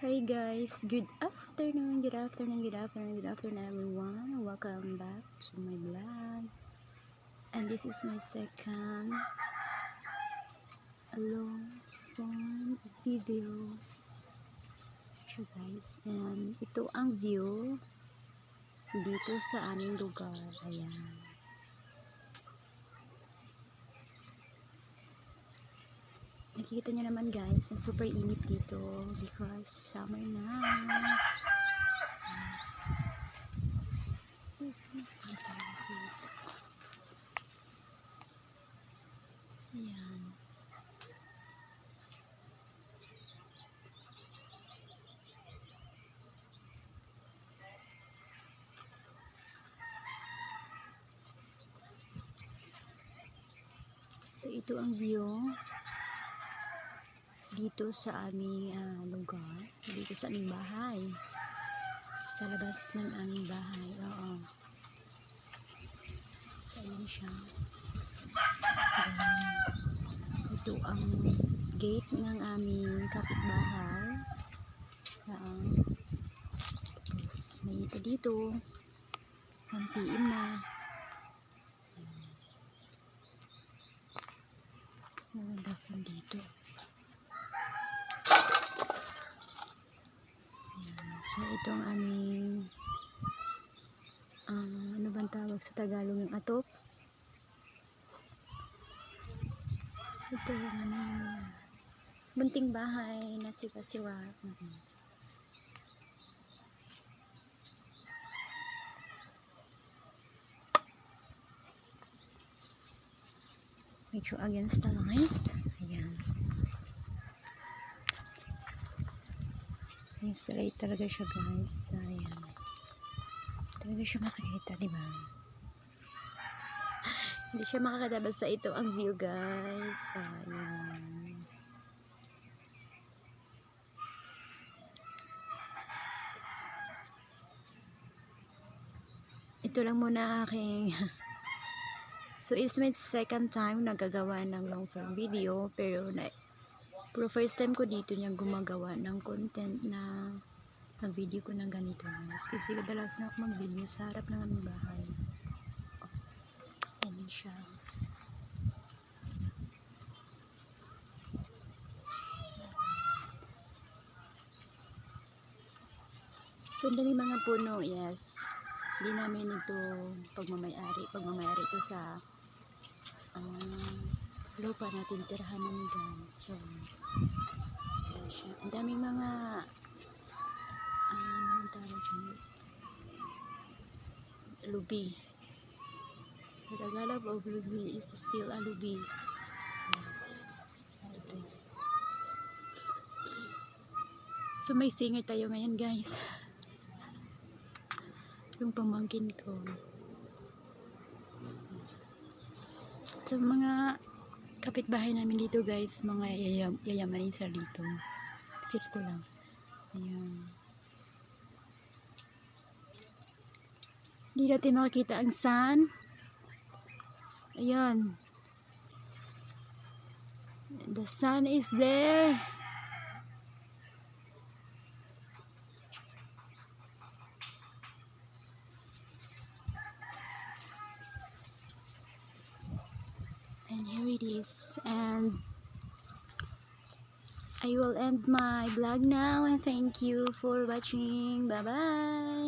Hi guys, good afternoon, everyone. Welcome back to my vlog. And this is my second long form video. So guys, and ito ang view dito sa aming lugar. Ayan. Nakikita nyo naman guys, na super init dito because summer na. Ayan. So ito ang view dito sa aming lugar, dito sa aming bahay, sa labas ng aming bahay. Oo, so yun siya. Ito ang gate ng aming kapitbahay. Tapos may ito dito, ang PM na. So dapat dito. So ito ang aming ano bang tawag sa Tagalog ng atop? Ito ang aming munting bahay na siwa-siwa. Medyo against the light. Ayan. Straight talaga siya guys. Ayan. Talaga siya makikita, diba? Hindi siya makakita basta ito ang view guys. Ayan. Ito lang muna aking so it's my second time nagagawa ng long form video pero first time ko dito niya gumagawa ng content na video ko ng ganito guys. Kasi kadalasan ako mag-video sa harap ng aming bahay. Yan siya. So dami mga puno, yes. Hindi namin ito pagmamayari ito sa lupa natin tirahan namin guys. So ang daming mga anong tawag dyan? Lubi. The Tagalog of lubi is still a lubi. Yes. Ito. So may singer tayo ngayon guys. Yung pamangkin ko. So mga kapitbahay namin dito guys, mga yayamanin sa dito. Feel ko lang. Ayan. Hindi natin makikita ang sun. Ayan. The sun is there. And here it is. And I will end my vlog now and thank you for watching. Bye bye.